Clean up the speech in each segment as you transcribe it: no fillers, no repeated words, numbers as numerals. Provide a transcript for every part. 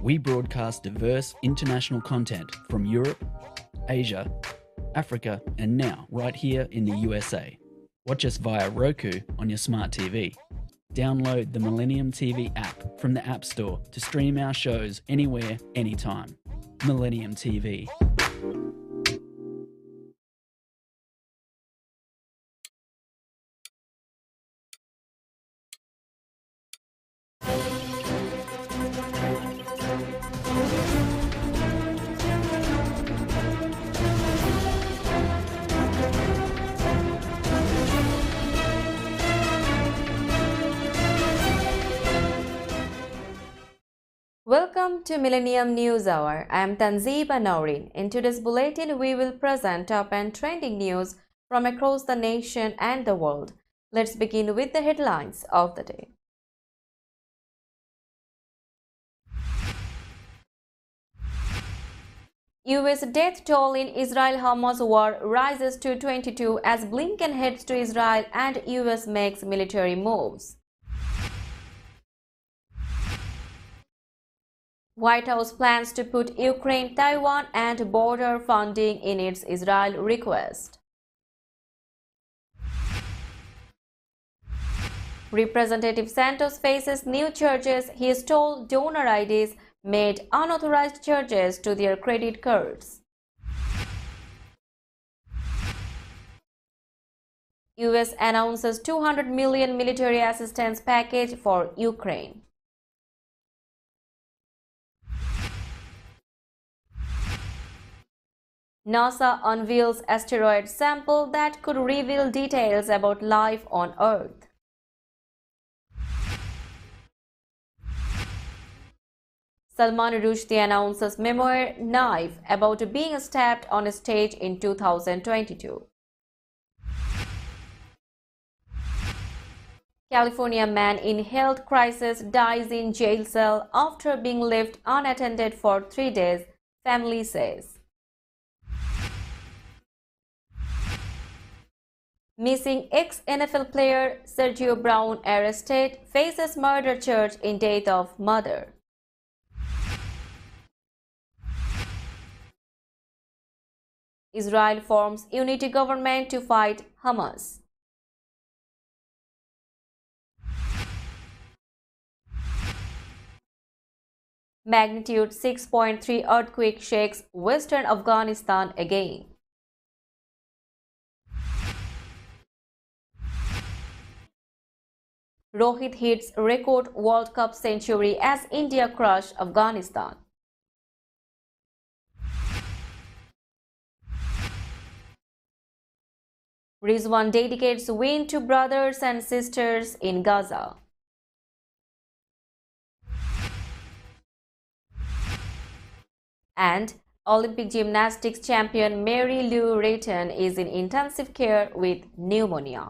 We broadcast diverse international content from Europe, Asia, Africa, and now right here in the USA. Watch us via Roku on your smart TV. Download the Millennium TV app from the App Store to stream our shows anywhere, anytime. Millennium TV. Welcome to Millennium News Hour. I am Tanzeeba Nourin. In today's bulletin, we will present top and trending news from across the nation and the world. Let's begin with the headlines of the day. US death toll in Israel-Hamas war rises to 22 as Blinken heads to Israel and US makes military moves. White House plans to put Ukraine, Taiwan, and border funding in its Israel request. Representative Santos faces new charges. He stole donor IDs, made unauthorized charges to their credit cards. US announces $200 million military assistance package for Ukraine. NASA unveils asteroid sample that could reveal details about life on Earth. Salman Rushdie announces memoir Knife about being stabbed on a stage in 2022. California man in health crisis dies in jail cell after being left unattended for 3 days, family says. Missing ex-NFL player Sergio Brown arrested, faces murder charge in death of mother. Israel forms unity government to fight Hamas. Magnitude 6.3 earthquake shakes western Afghanistan again. Rohit hits record World Cup century as India crush Afghanistan. Rizwan dedicates win to brothers and sisters in Gaza. And Olympic gymnastics champion Mary Lou Retton is in intensive care with pneumonia.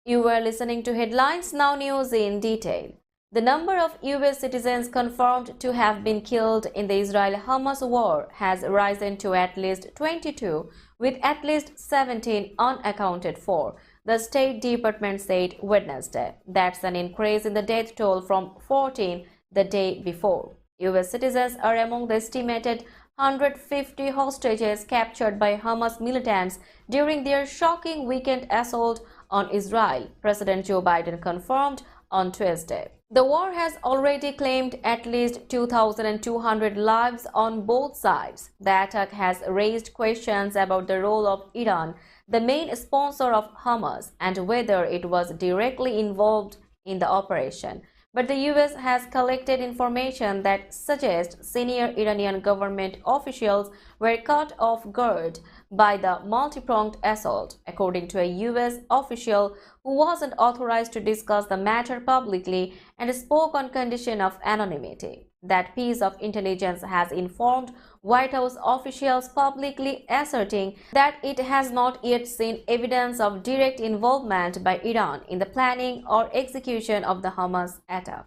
You were listening to Headlines Now News in detail. The number of US citizens confirmed to have been killed in the Israel-Hamas war has risen to at least 22, with at least 17 unaccounted for, the State Department said Wednesday. That's an increase in the death toll from 14 the day before. US citizens are among the estimated 150 hostages captured by Hamas militants during their shocking weekend assault on Israel, President Joe Biden confirmed on Tuesday. The war has already claimed at least 2,200 lives on both sides. The attack has raised questions about the role of Iran, the main sponsor of Hamas, and whether it was directly involved in the operation. But the US has collected information that suggests senior Iranian government officials were caught off guard by the multi-pronged assault, according to a US official who wasn't authorized to discuss the matter publicly and spoke on condition of anonymity. That piece of intelligence has informed White House officials publicly, asserting that it has not yet seen evidence of direct involvement by Iran in the planning or execution of the Hamas attack.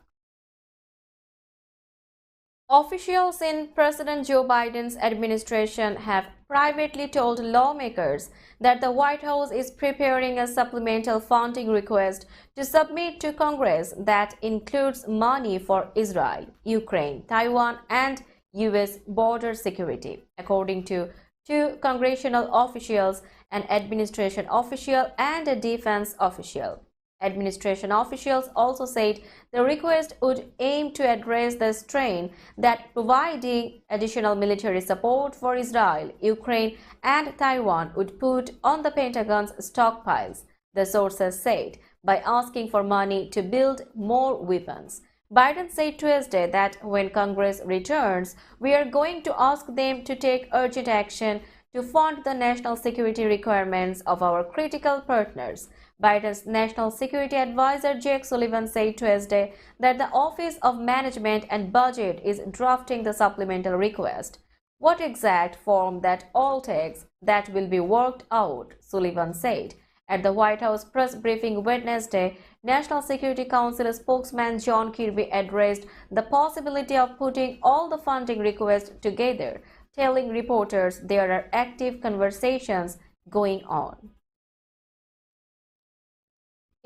Officials in President Joe Biden's administration have privately told lawmakers that the White House is preparing a supplemental funding request to submit to Congress that includes money for Israel, Ukraine, Taiwan, and U.S. border security, according to two congressional officials, an administration official, and a defense official. Administration officials also said the request would aim to address the strain that providing additional military support for Israel, Ukraine, and Taiwan would put on the Pentagon's stockpiles, the sources said, by asking for money to build more weapons. Biden said Tuesday that when Congress returns, we are going to ask them to take urgent action to fund the national security requirements of our critical partners. Biden's National Security Advisor Jake Sullivan said Tuesday that the Office of Management and Budget is drafting the supplemental request. What exact form that all takes, that will be worked out, Sullivan said. At the White House press briefing Wednesday, National Security Council spokesman John Kirby addressed the possibility of putting all the funding requests together, telling reporters there are active conversations going on.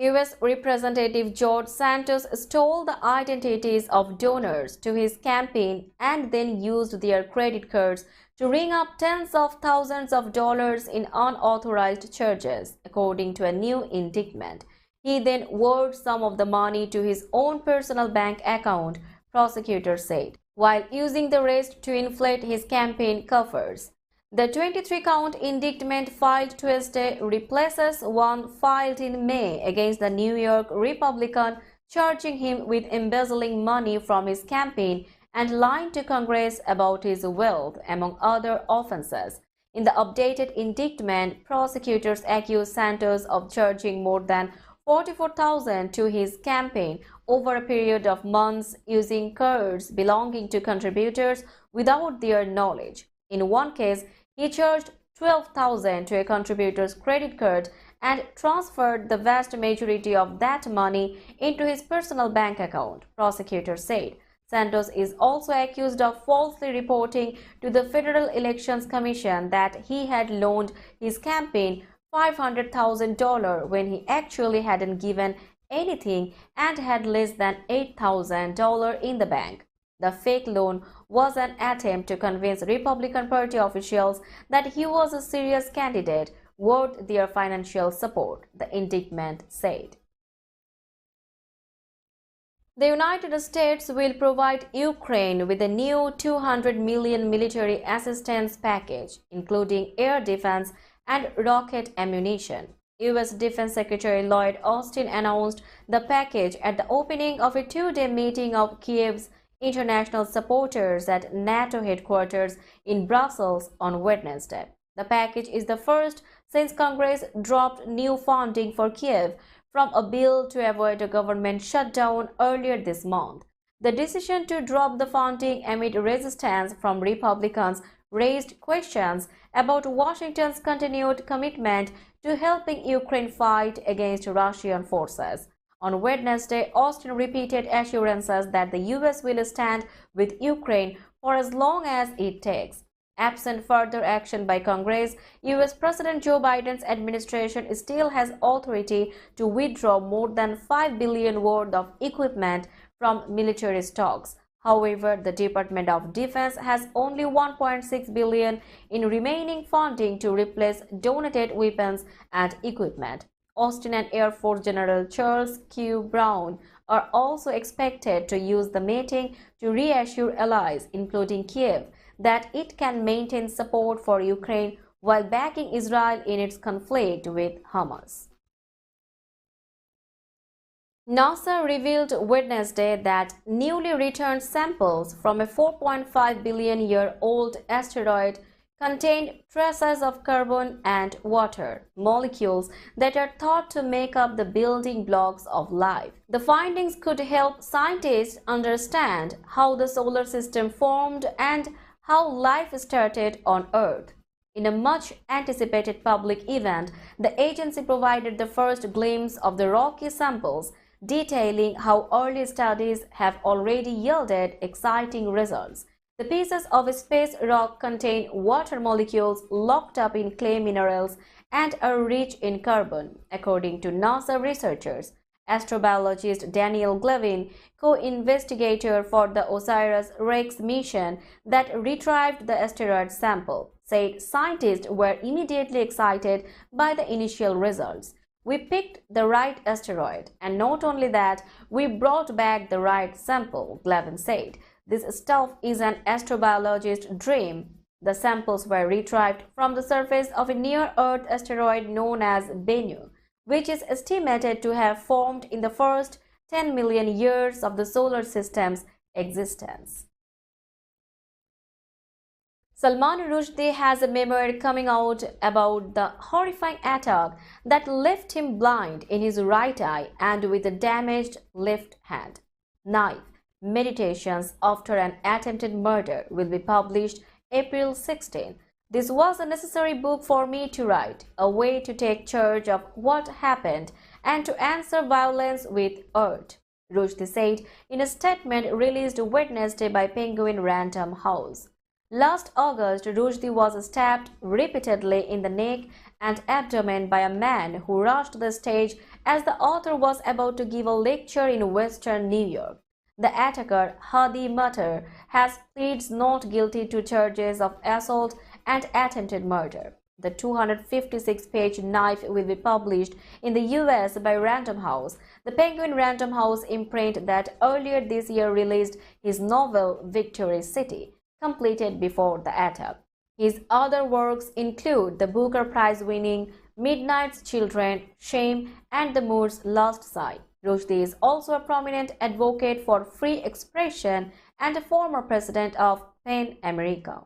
U.S. Representative George Santos stole the identities of donors to his campaign and then used their credit cards to ring up tens of thousands of dollars in unauthorized charges, according to a new indictment. He then wired some of the money to his own personal bank account, prosecutors said, while using the rest to inflate his campaign coffers. The 23-count indictment filed Tuesday replaces one filed in May against the New York Republican, charging him with embezzling money from his campaign and lying to Congress about his wealth, among other offenses. In the updated indictment, prosecutors accuse Santos of charging more than $44,000 to his campaign over a period of months using cards belonging to contributors without their knowledge. In one case, he charged $12,000 to a contributor's credit card and transferred the vast majority of that money into his personal bank account, prosecutors said. Santos is also accused of falsely reporting to the Federal Elections Commission that he had loaned his campaign $500,000 when he actually hadn't given anything and had less than $8,000 in the bank. The fake loan was an attempt to convince Republican Party officials that he was a serious candidate worth their financial support, the indictment said. The United States will provide Ukraine with a new $200 million military assistance package, including air defense and rocket ammunition. U.S. Defense Secretary Lloyd Austin announced the package at the opening of a two-day meeting of Kiev's international supporters at NATO headquarters in Brussels on Wednesday. The package is the first since Congress dropped new funding for Kiev from a bill to avoid a government shutdown earlier this month. The decision to drop the funding amid resistance from Republicans raised questions about Washington's continued commitment to helping Ukraine fight against Russian forces. On Wednesday, Austin repeated assurances that the U.S. will stand with Ukraine for as long as it takes. Absent further action by Congress, U.S. President Joe Biden's administration still has authority to withdraw more than $5 billion worth of equipment from military stocks. However, the Department of Defense has only $1.6 billion in remaining funding to replace donated weapons and equipment. Austin and Air Force General Charles Q. Brown are also expected to use the meeting to reassure allies, including Kiev, that it can maintain support for Ukraine while backing Israel in its conflict with Hamas. NASA revealed Wednesday that newly returned samples from a 4.5 billion year old asteroid contained traces of carbon and water, molecules that are thought to make up the building blocks of life. The findings could help scientists understand how the solar system formed and how life started on Earth. In a much-anticipated public event, the agency provided the first glimpse of the rocky samples, detailing how early studies have already yielded exciting results. The pieces of space rock contain water molecules locked up in clay minerals and are rich in carbon, according to NASA researchers. Astrobiologist Daniel Glavin, co-investigator for the OSIRIS-REx mission that retrieved the asteroid sample, said scientists were immediately excited by the initial results. We picked the right asteroid, and not only that, we brought back the right sample, Glavin said. This stuff is an astrobiologist's dream. The samples were retrieved from the surface of a near-Earth asteroid known as Bennu, which is estimated to have formed in the first 10 million years of the solar system's existence. Salman Rushdie has a memoir coming out about the horrifying attack that left him blind in his right eye and with a damaged left hand. Knife, Meditations After an Attempted Murder will be published April 16. This was a necessary book for me to write, a way to take charge of what happened and to answer violence with art, Rushdie said in a statement released Wednesday by Penguin Random House. Last August, Rushdie was stabbed repeatedly in the neck and abdomen by a man who rushed the stage as the author was about to give a lecture in Western New York. The attacker, Hadi Matar, has pleaded not guilty to charges of assault and attempted murder. The 256-page Knife will be published in the US by Random House, the Penguin Random House imprint that earlier this year released his novel Victory City, completed before the attack. His other works include the Booker Prize-winning Midnight's Children, Shame, and The Mood's Last Sigh. Rushdie is also a prominent advocate for free expression and a former president of PEN America.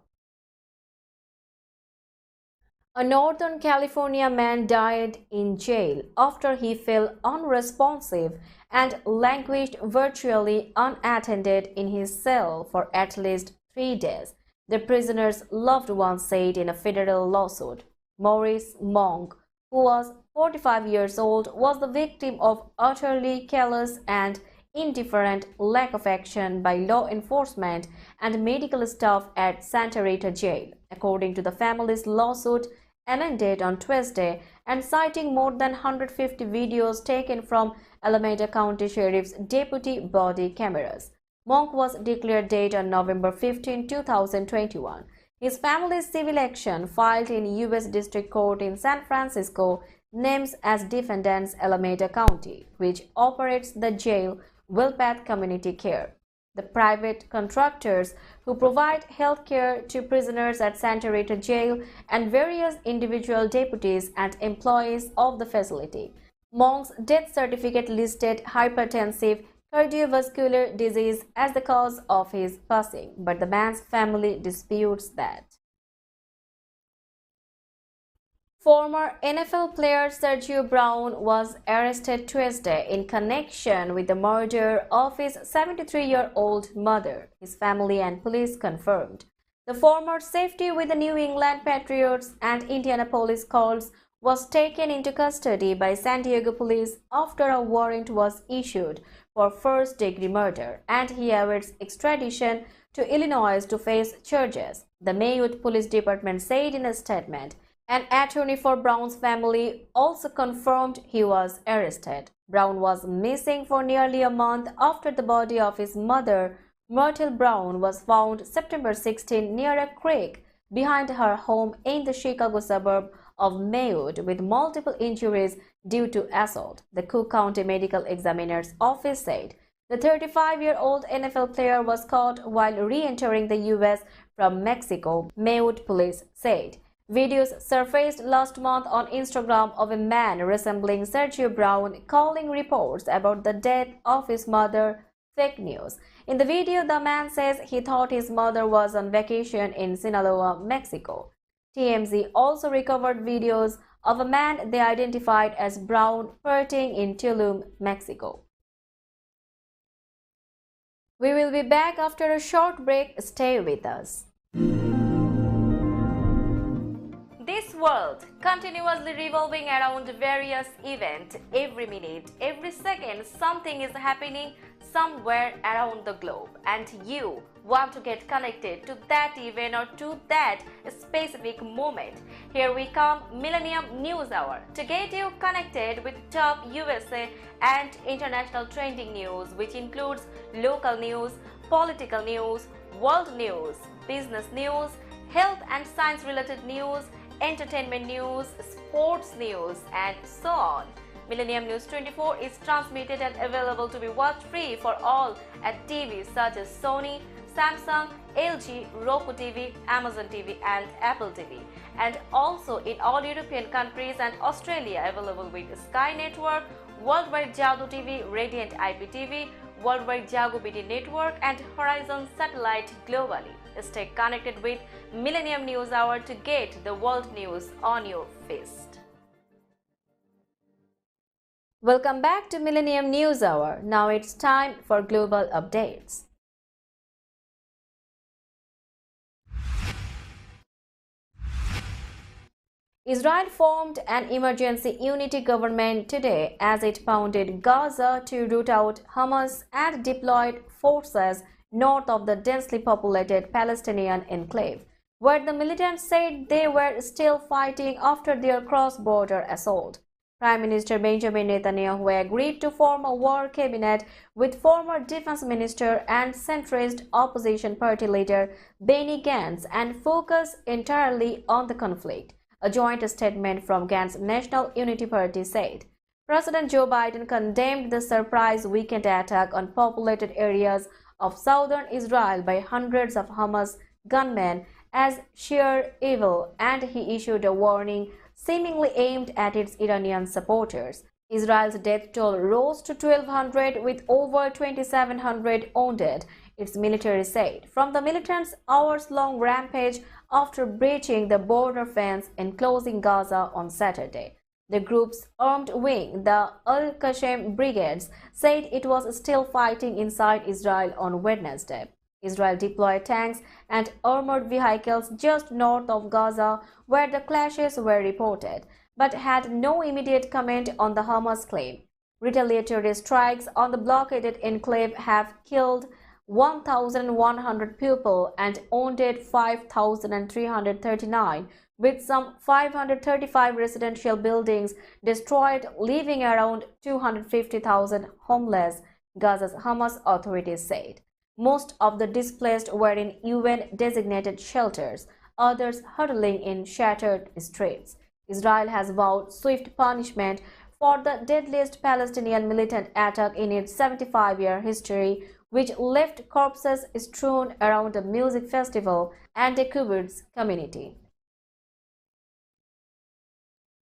A Northern California man died in jail after he fell unresponsive and languished virtually unattended in his cell for at least 3 days, the prisoner's loved ones said in a federal lawsuit. Maurice Monk, who was 45 years old, was the victim of utterly callous and indifferent lack of action by law enforcement and medical staff at Santa Rita Jail, according to the family's lawsuit amended on Tuesday and citing more than 150 videos taken from Alameda County Sheriff's deputy body cameras. Monk was declared dead on November 15, 2021. His family's civil action, filed in U.S. District Court in San Francisco, names as defendants Alameda County, which operates the jail, Willpath Community Care, the private contractors who provide health care to prisoners at Santa Rita Jail, and various individual deputies and employees of the facility. Monk's death certificate listed hypertensive cardiovascular disease as the cause of his passing, but the man's family disputes that. Former NFL player Sergio Brown was arrested Tuesday in connection with the murder of his 73-year-old mother, his family and police confirmed. The former safety with the New England Patriots and Indianapolis Colts was taken into custody by San Diego police after a warrant was issued for first-degree murder, and he awaits extradition to Illinois to face charges, the Maywood Police Department said in a statement. An attorney for Brown's family also confirmed he was arrested. Brown was missing for nearly a month after the body of his mother, Myrtle Brown, was found September 16 near a creek behind her home in the Chicago suburb of Maywood with multiple injuries due to assault, the Cook County Medical Examiner's Office said. The 35-year-old NFL player was caught while re-entering the U.S. from Mexico, Maywood police said. Videos surfaced last month on Instagram of a man resembling Sergio Brown calling reports about the death of his mother fake news. In the video, the man says he thought his mother was on vacation in Sinaloa, Mexico. TMZ also recovered videos of a man they identified as Brown partying in Tulum, Mexico. We will be back after a short break. Stay with us. This world continuously revolving around various events. Every minute, every second, something is happening, somewhere around the globe and you want to get connected to that event or to that specific moment, here we come, Millennium News Hour, to get you connected with top USA and international trending news, which includes local news, political news, world news, business news, health and science related news, entertainment news, sports news, and so on. Millennium News 24 is transmitted and available to be watched free for all at TVs such as Sony, Samsung, LG, Roku TV, Amazon TV, and Apple TV, and also in all European countries and Australia, available with Sky Network, Worldwide Jago TV, Radiant IPTV, Worldwide Jago BT Network, and Horizon Satellite globally. Stay connected with Millennium News Hour to get the world news on your fist. Welcome back to Millennium News Hour. Now it's time for global updates. Israel formed an emergency unity government today as it pounded Gaza to root out Hamas and deployed forces north of the densely populated Palestinian enclave, where the militants said they were still fighting after their cross-border assault. Prime Minister Benjamin Netanyahu agreed to form a war cabinet with former defense minister and centrist opposition party leader Benny Gantz and focus entirely on the conflict. A joint statement from Gantz's National Unity Party said. President Joe Biden condemned the surprise weekend attack on populated areas of southern Israel by hundreds of Hamas gunmen as sheer evil, and he issued a warning seemingly aimed at its Iranian supporters. Israel's death toll rose to 1,200 with over 2,700 wounded, its military said, from the militants' hours-long rampage after breaching the border fence enclosing Gaza on Saturday. The group's armed wing, the Al-Qasem Brigades, said it was still fighting inside Israel on Wednesday. Israel deployed tanks and armored vehicles just north of Gaza, where the clashes were reported, but had no immediate comment on the Hamas claim. Retaliatory strikes on the blockaded enclave have killed 1,100 people and wounded 5,339, with some 535 residential buildings destroyed, leaving around 250,000 homeless, Gaza's Hamas authorities said. Most of the displaced were in UN-designated shelters, others huddling in shattered streets. Israel has vowed swift punishment for the deadliest Palestinian militant attack in its 75-year history, which left corpses strewn around a music festival and a kibbutz community.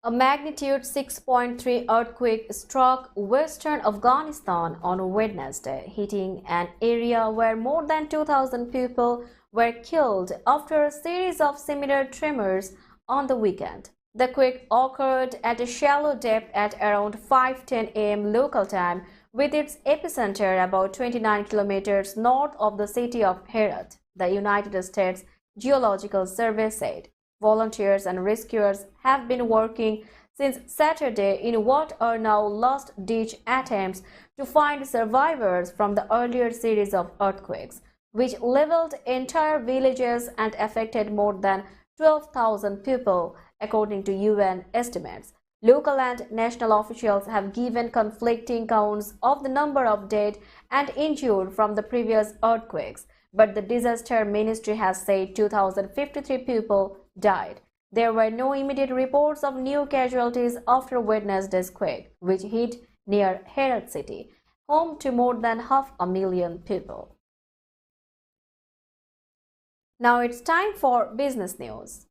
A magnitude 6.3 earthquake struck western Afghanistan on Wednesday, hitting an area where more than 2,000 people were killed after a series of similar tremors on the weekend. The quake occurred at a shallow depth at around 5:10 a.m. local time, with its epicenter about 29 kilometers north of the city of Herat, the United States Geological Survey said. Volunteers and rescuers have been working since Saturday in what are now last-ditch attempts to find survivors from the earlier series of earthquakes, which leveled entire villages and affected more than 12,000 people, according to UN estimates. Local and national officials have given conflicting counts of the number of dead and injured from the previous earthquakes, but the disaster ministry has said 2,053 people died. There were no immediate reports of new casualties after Wednesday's quake, which hit near Herat city, home to more than 500,000 people. Now it's time for business news.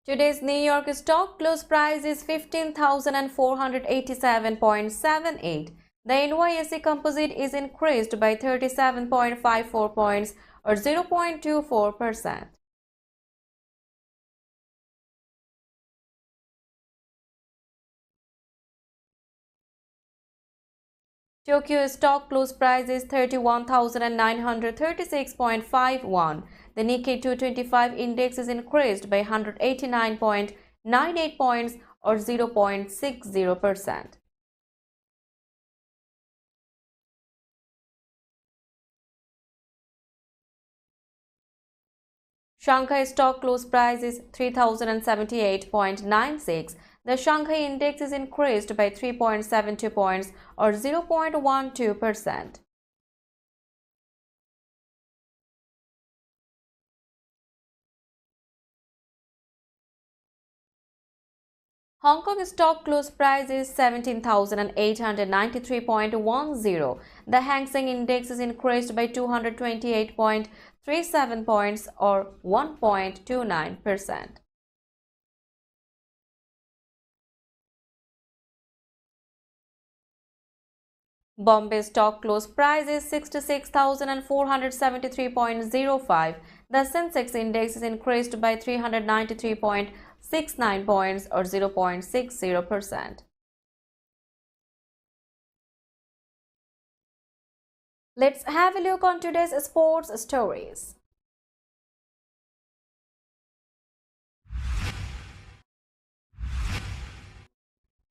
Today's New York stock close price is 15,487.78. The NYSE Composite is increased by 37.54 points or 0.24%. Tokyo stock close price is 31,936.51. The Nikkei 225 index is increased by 189.98 points or 0.60%. Shanghai stock close price is 3078.96. The Shanghai index is increased by 3.72 points or 0.12%. Hong Kong stock close price is 17,893.10. The Hang Seng index is increased by 228.37 points or 1.29%. Bombay stock close price is 66,473.05. The Sensex index is increased by 393.69 points or 0.60%. Let's have a look on today's sports stories.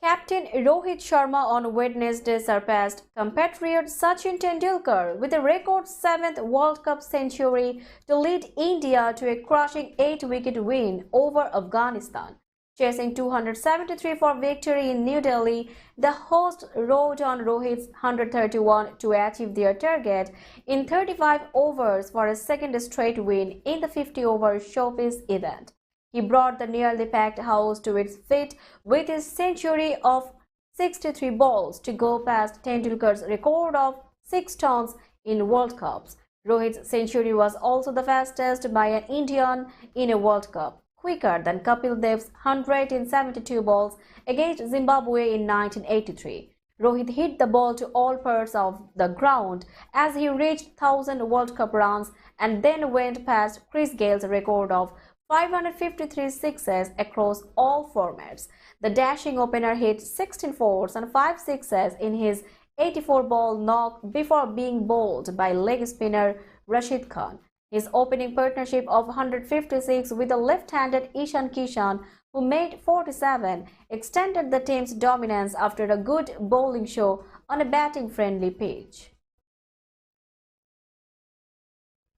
Captain Rohit Sharma on Wednesday surpassed compatriot Sachin Tendulkar with a record 7th World Cup century to lead India to a crushing 8-wicket win over Afghanistan. Chasing 273 for victory in New Delhi, the hosts rode on Rohit's 131 to achieve their target in 35 overs for a second straight win in the 50-over showpiece event. He brought the nearly packed house to its feet with his century of 63 balls to go past Tendulkar's record of 6 tons in World Cups. Rohit's century was also the fastest by an Indian in a World Cup, quicker than Kapil Dev's 172 balls against Zimbabwe in 1983. Rohit hit the ball to all parts of the ground as he reached 1,000 World Cup runs and then went past Chris Gale's record of 553 sixes across all formats. The dashing opener hit 16 fours and 5 sixes in his 84-ball knock before being bowled by leg spinner Rashid Khan. His opening partnership of 156 with the left-handed Ishan Kishan, who made 47, extended the team's dominance after a good bowling show on a batting-friendly pitch.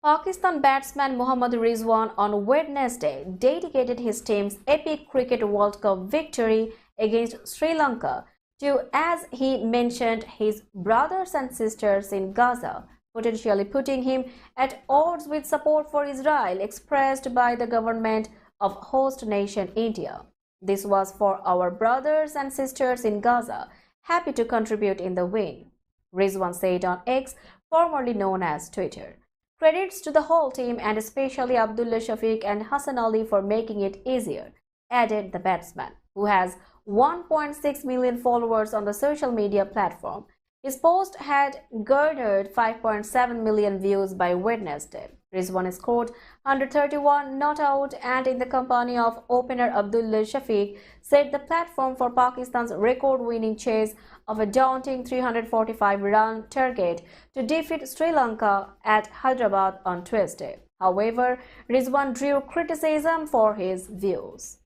Pakistan batsman Mohammad Rizwan on Wednesday dedicated his team's epic Cricket World Cup victory against Sri Lanka to, as he mentioned, his brothers and sisters in Gaza, potentially putting him at odds with support for Israel expressed by the government of host nation India. This was for our brothers and sisters in Gaza, happy to contribute in the win, Rizwan said on X, formerly known as Twitter. Credits to the whole team and especially Abdullah Shafiq and Hassan Ali for making it easier, added the batsman, who has 1.6 million followers on the social media platform. His post had garnered 5.7 million views by Wednesday. Rizwan scored 131 not out and in the company of opener Abdullah Shafiq set the platform for Pakistan's record-winning chase of a daunting 345-run target to defeat Sri Lanka at Hyderabad on Tuesday. However, Rizwan drew criticism for his views.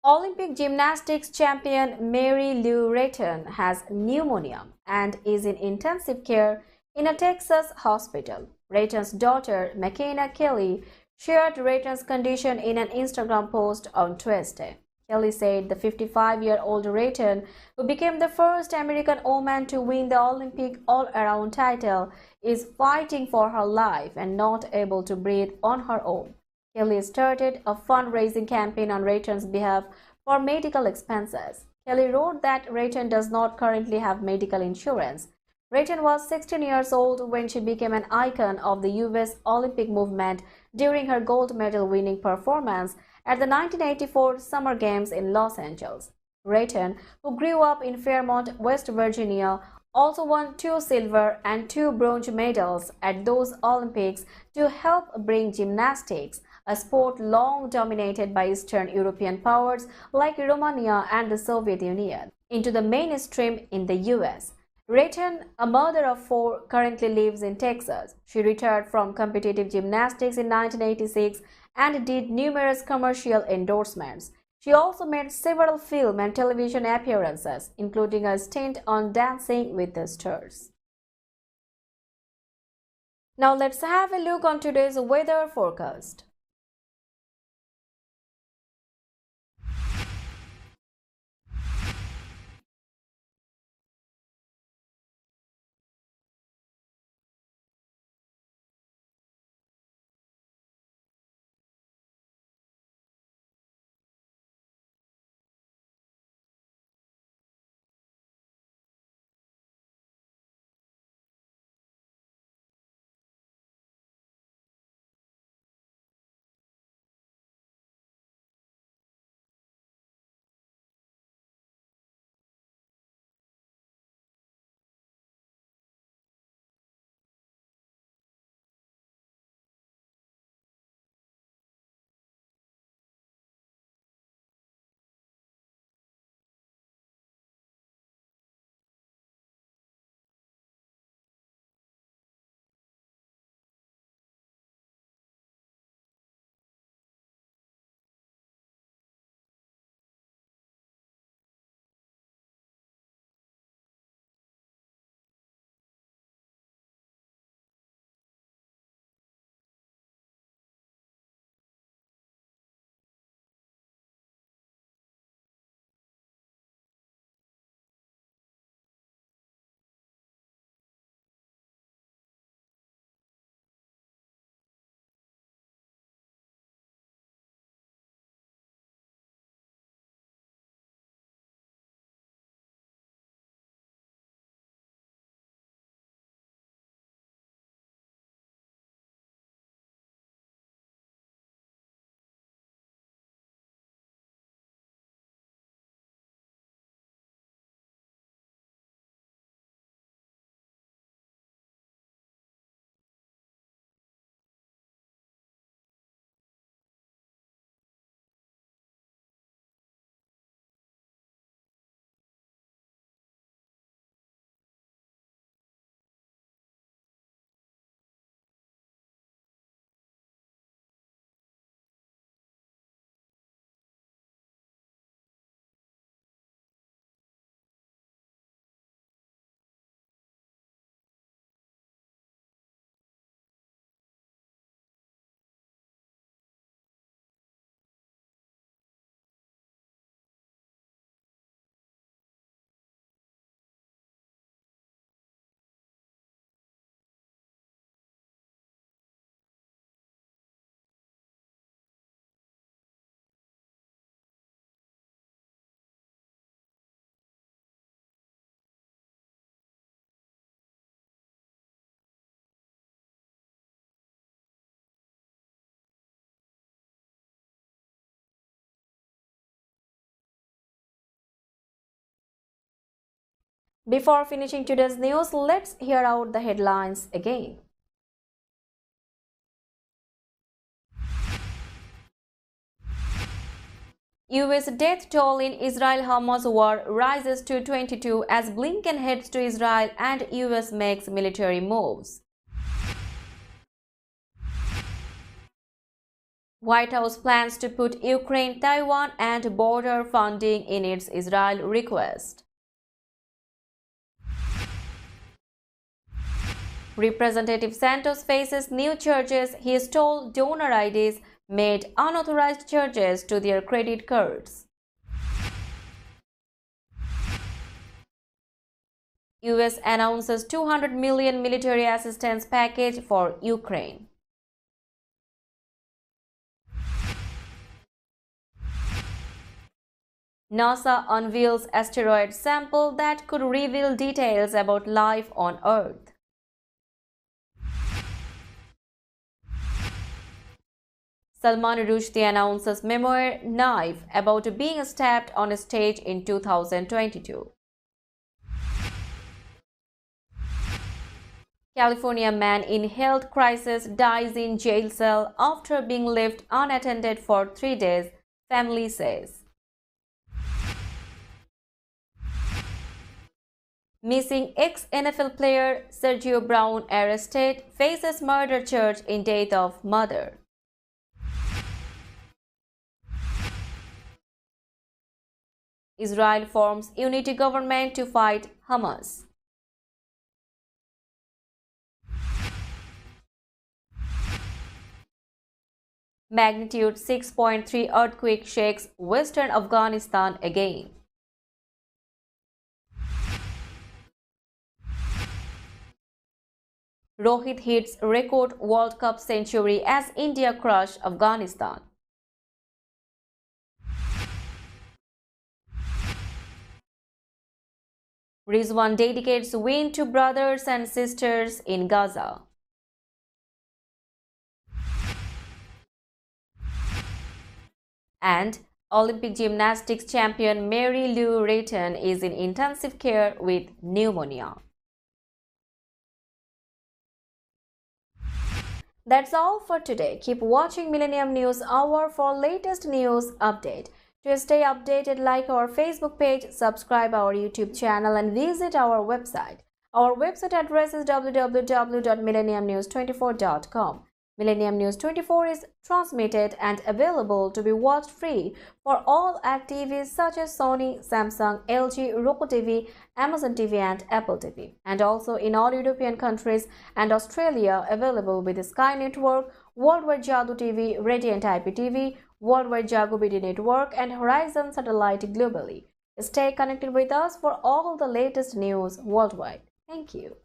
Olympic gymnastics champion Mary Lou Retton has pneumonia and is in intensive care in a Texas hospital. Retton's daughter, McKenna Kelly, shared Retton's condition in an Instagram post on Tuesday. Kelly said the 55-year-old Retton, who became the first American woman to win the Olympic all-around title, is fighting for her life and not able to breathe on her own. Kelly started a fundraising campaign on Retton's behalf for medical expenses. Kelly wrote that Retton does not currently have medical insurance. Retton was 16 years old when she became an icon of the U.S. Olympic movement during her gold medal-winning performance at the 1984 Summer Games in Los Angeles. Retton, who grew up in Fairmont, West Virginia, also won 2 silver and 2 bronze medals at those Olympics to help bring gymnastics, a sport long dominated by Eastern European powers like Romania and the Soviet Union, into the mainstream in the U.S. Rayton, a mother of four, currently lives in Texas. She retired from competitive gymnastics in 1986 and did numerous commercial endorsements. She also made several film and television appearances, including a stint on Dancing with the Stars. Now let's have a look on today's weather forecast. Before finishing today's news, let's hear out the headlines again. US death toll in Israel-Hamas war rises to 22 as Blinken heads to Israel and US makes military moves. White House plans to put Ukraine, Taiwan and border funding in its Israel request. Representative Santos faces new charges. He stole donor IDs, made unauthorized charges to their credit cards. US announces $200 million military assistance package for Ukraine. NASA unveils asteroid sample that could reveal details about life on Earth. Salman Rushdie announces memoir Knife about being stabbed on a stage in 2022. California man in health crisis dies in jail cell after being left unattended for 3 days, family says. Missing ex-NFL player Sergio Brown arrested, faces murder charge in death of mother. Israel forms unity government to fight Hamas. Magnitude 6.3 earthquake shakes western Afghanistan again. Rohit hits record World Cup century as India crush Afghanistan. Rizwan dedicates win to brothers and sisters in Gaza. And Olympic gymnastics champion Mary Lou Retton is in intensive care with pneumonia. That's all for today. Keep watching Millennium News Hour for latest news update. To stay updated, like our Facebook page, subscribe our YouTube channel and visit our website. Our website address is www.millenniumnews24.com. Millennium News 24 is transmitted and available to be watched free for all app TVs such as Sony, Samsung, LG, Roku TV, Amazon TV and Apple TV. And also in all European countries and Australia, available with the Sky Network, Worldwide Jagu TV, Radiant IPTV, Worldwide Jagu BD Network and Horizon Satellite globally. Stay connected with us for all the latest news worldwide. Thank you.